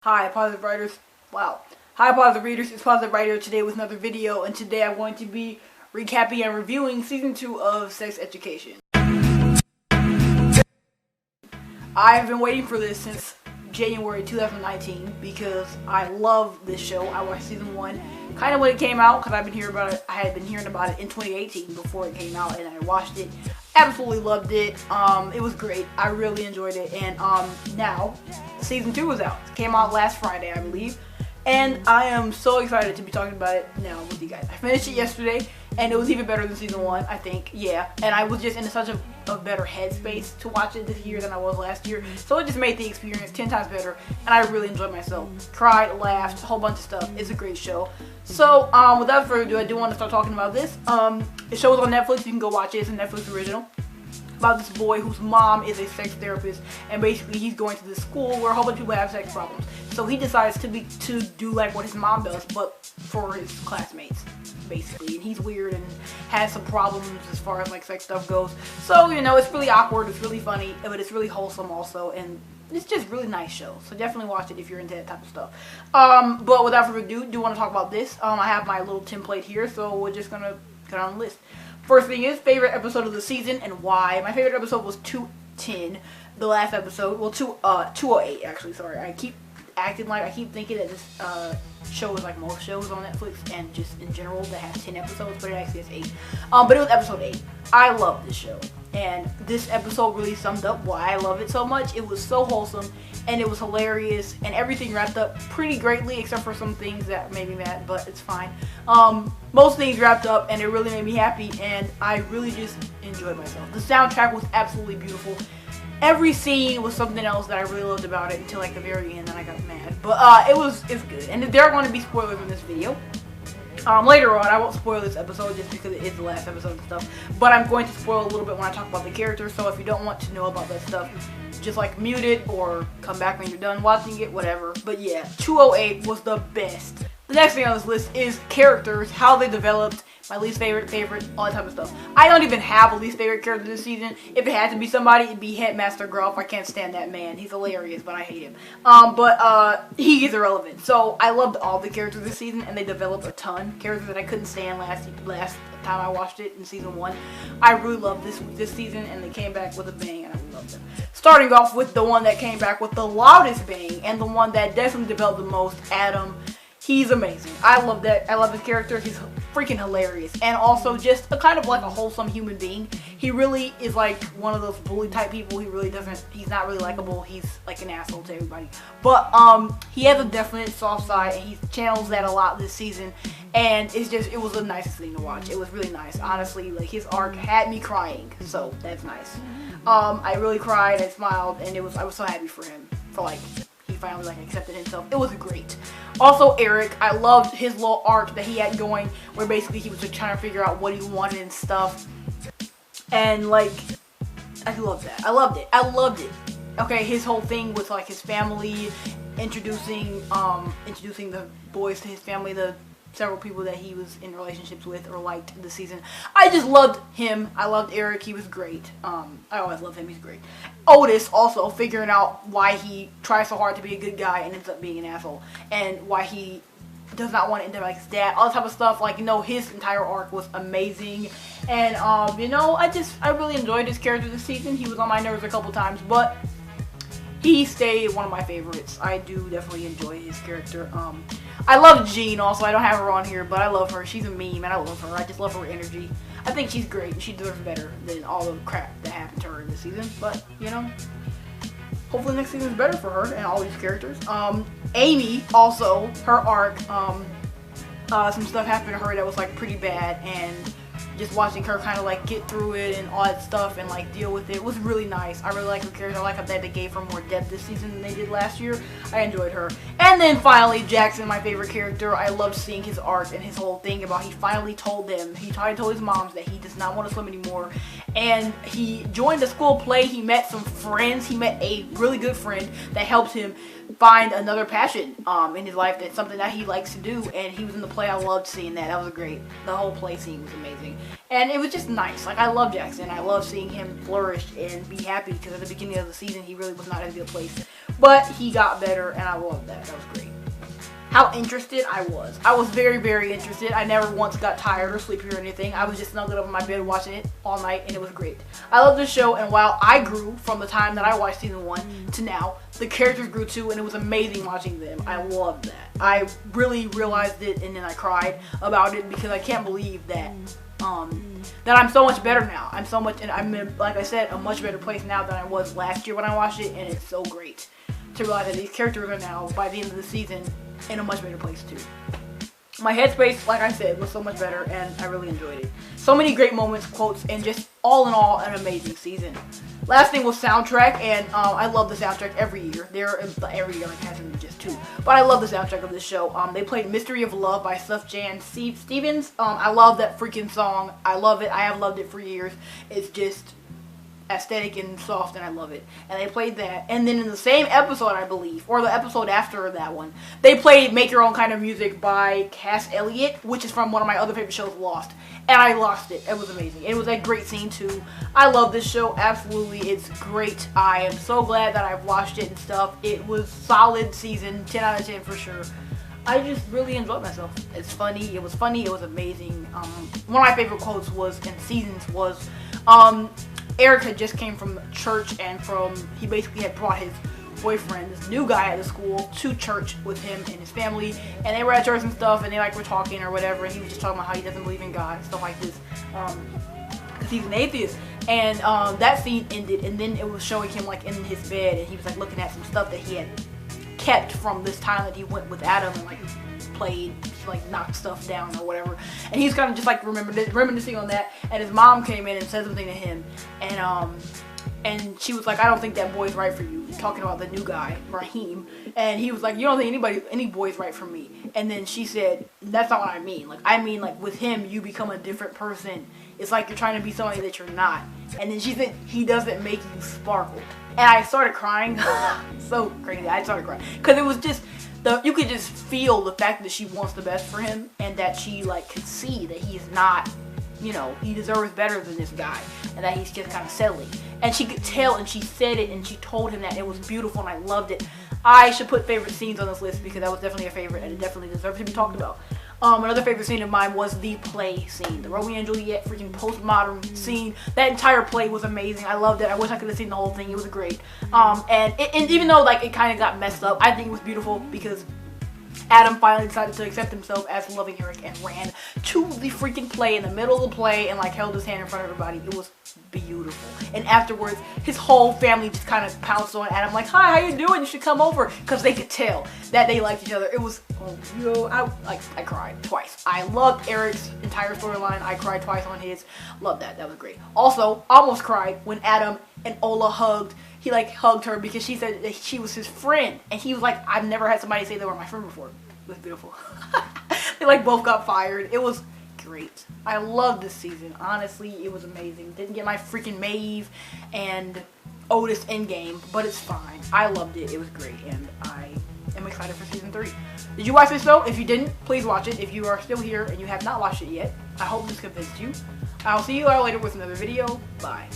Hi, Positive Writers. Wow. Hi, Positive Readers. It's Positive Writer today with another video, and today I'm going to be recapping and reviewing Season 2 of Sexeducation. I've been waiting for this since January 2019 because I love this show. I watched Season 1 kind of when it came out because I've been hearing about it. I had been hearing about it in 2018 before it came out, and I watched it. Absolutely loved it. It was great. I really enjoyed it. And now Season 2 is out. It came out last Friday, I believe. And I am so excited to be talking about it now with you guys. I finished it yesterday, and it was even better than Season 1, I think. Yeah. And I was just in such a better headspace to watch it this year than I was last year. So it just made the experience 10 times better, and I really enjoyed myself. Cried, laughed, a whole bunch of stuff. It's a great show. So, without further ado, I do want to start talking about this. The show is on Netflix. You can go watch it. It's a Netflix original. About this boy whose mom is a sex therapist, and basically he's going to this school where a whole bunch of people have sex problems. So he decides to do like what his mom does, but for his classmates, basically. And he's weird and has some problems as far as like sex stuff goes. So, you know, it's really awkward, it's really funny, but it's really wholesome also, and it's just a really nice show. So definitely watch it if you're into that type of stuff. But without further ado, do want to talk about this. I have my little template here, so we're just gonna get on the list. First thing is favorite episode of the season and why. My favorite episode was 210, the last episode. Well, 208 actually. Sorry, I keep thinking that this show is like most shows on Netflix and just in general that have 10 episodes, but it actually has 8. But it was episode 8. I love this show, and this episode really summed up why I love it so much. It was so wholesome, and it was hilarious, and everything wrapped up pretty greatly, except for some things that made me mad, but it's fine. Most things wrapped up, and it really made me happy, and I really just enjoyed myself. The soundtrack was absolutely beautiful. Every scene was something else that I really loved about it until like the very end, and I got mad. But it's good, and there are going to be spoilers in this video. Later on, I won't spoil this episode just because it is the last episode and stuff, but I'm going to spoil a little bit when I talk about the characters, so if you don't want to know about that stuff, just like mute it or come back when you're done watching it, whatever. But yeah, 208 was the best. The next thing on this list is characters, how they developed, my least favorite, all that type of stuff. I don't even have a least favorite character this season. If it had to be somebody, it'd be Headmaster Gruff. I can't stand that man. He's hilarious, but I hate him. He is irrelevant. So I loved all the characters this season, and they developed a ton. Characters that I couldn't stand last time I watched it in season 1. I really loved this season, and they came back with a bang, and I really loved them. Starting off with the one that came back with the loudest bang, and the one that definitely developed the most, Adam. He's amazing. I love that. I love his character. He's freaking hilarious. And also just a kind of like a wholesome human being. He really is like one of those bully type people. He's not really likable. He's like an asshole to everybody. But he has a definite soft side, and he channels that a lot this season. And it was the nicest thing to watch. It was really nice. Honestly, like his arc had me crying. So that's nice. I really cried and smiled, and I was so happy for him. For like he finally like accepted himself. It was great. Also, Eric, I loved his little arc that he had going, where basically he was just trying to figure out what he wanted and stuff. And like, I loved that. I loved it. Okay, his whole thing with like his family, introducing the boys to his family, the several people that he was in relationships with or liked this season. I just loved him. I loved Eric. He was great. I always love him. He's great. Otis also figuring out why he tries so hard to be a good guy and ends up being an asshole, and why he does not want to end up like his dad. All that type of stuff. Like, you know, his entire arc was amazing. And you know, I really enjoyed his character this season. He was on my nerves a couple times, but he stayed one of my favorites. I do definitely enjoy his character. I love Jean also. I don't have her on here, but I love her. She's a meme, and I love her. I just love her energy. I think she's great, and she deserves better than all the crap that happened to her this season. But, you know, hopefully next season is better for her and all these characters. Amy, also, her arc, some stuff happened to her that was, like, pretty bad, and just watching her kind of like get through it and all that stuff and like deal with it was really nice. I really like her character. I like that they gave her more depth this season than they did last year. I enjoyed her. And then finally, Jackson, my favorite character. I loved seeing his arc and his whole thing about he finally told his moms that he does not want to swim anymore. And he joined the school play. He met some friends. He met a really good friend that helped him find another passion in his life. That's something that he likes to do, and he was in the play. I loved seeing that. That was great. The whole play scene was amazing, and it was just nice. Like, I love Jackson. I love seeing him flourish and be happy, because at the beginning of the season he really was not in a good place but he got better, and I loved that. That was great. How interested I was. I was very, very interested. I never once got tired or sleepy or anything. I was just snuggled up in my bed watching it all night, and it was great. I love this show, and while I grew from the time that I watched season 1 to now, the characters grew too, and it was amazing watching them. I loved that. I really realized it, and then I cried about it because I can't believe that that I'm so much better now. I'm in, like I said, a much better place now than I was last year when I watched it, and it's so great to realize that these characters are now, by the end of the season, in a much better place too. My headspace, like I said, was so much better, and I really enjoyed it. So many great moments, quotes, and just all in all, an amazing season. Last thing was soundtrack, and I love the soundtrack every year. Every year, like, hasn't just 2. But I love the soundtrack of this show. They played Mystery of Love by Sufjan Stevens. I love that freaking song. I love it. I have loved it for years. It's just aesthetic and soft, and I love it. And they played that, and then in the same episode, I believe, or the episode after that one, they played Make Your Own Kind of Music by Cass Elliot, which is from one of my other favorite shows, Lost, and I lost it. It was amazing. It was a great scene too. I love this show, absolutely. It's great. I am so glad that I've watched it and stuff. It was solid season, 10 out of 10 for sure. I just really enjoyed myself. It's funny. It was funny. It was amazing. One of my favorite quotes was in seasons was, Eric had just came from church, and he basically had brought his boyfriend, this new guy at the school, to church with him and his family, and they were at church and stuff, and they like were talking or whatever, and he was just talking about how he doesn't believe in God and stuff like this, because he's an atheist. And that scene ended, and then it was showing him like in his bed, and he was like looking at some stuff that he had kept from this time that he went with Adam and like played, like knocked stuff down or whatever, and he's kind of just like reminiscing on that. And his mom came in and said something to him, and she was like, I don't think that boy's right for you, talking about the new guy, Raheem. And he was like, you don't think any boy's right for me. And then she said, that's not what I mean. Like, I mean, like, with him, you become a different person. It's like you're trying to be somebody that you're not. And then she said, he doesn't make you sparkle. And I started crying. So crazy. I started crying because it was just you could just feel the fact that she wants the best for him, and that she like could see that he's not, you know, he deserves better than this guy, and that he's just kind of settling. And she could tell, and she said it, and she told him that. It was beautiful, and I loved it. I should put favorite scenes on this list because that was definitely a favorite, and it definitely deserves to be talked about. Another favorite scene of mine was the play scene, the Romeo and Juliet freaking postmodern scene. That entire play was amazing. I loved it. I wish I could have seen the whole thing. It was great. And even though like it kind of got messed up, I think it was beautiful because Adam finally decided to accept himself as loving Eric and ran to the freaking play in the middle of the play and like held his hand in front of everybody. It was beautiful. And afterwards, his whole family just kind of pounced on Adam like, hi, how you doing? You should come over, because they could tell that they liked each other. It was, I cried twice. I loved Eric's entire storyline. I cried twice on his. Loved that. That was great. Also, almost cried when Adam and Ola hugged. He like hugged her because she said that she was his friend, and he was like, I've never had somebody say they were my friend before. It was beautiful. They like both got fired. It was great. I loved this season. Honestly, it was amazing. Didn't get my freaking Maeve and Otis endgame, but it's fine. I loved it. It was great, and I am excited for season 3. Did you watch this though? If you didn't, please watch it. If you are still here and you have not watched it yet, I hope this convinced you. I'll see you all later with another video. Bye.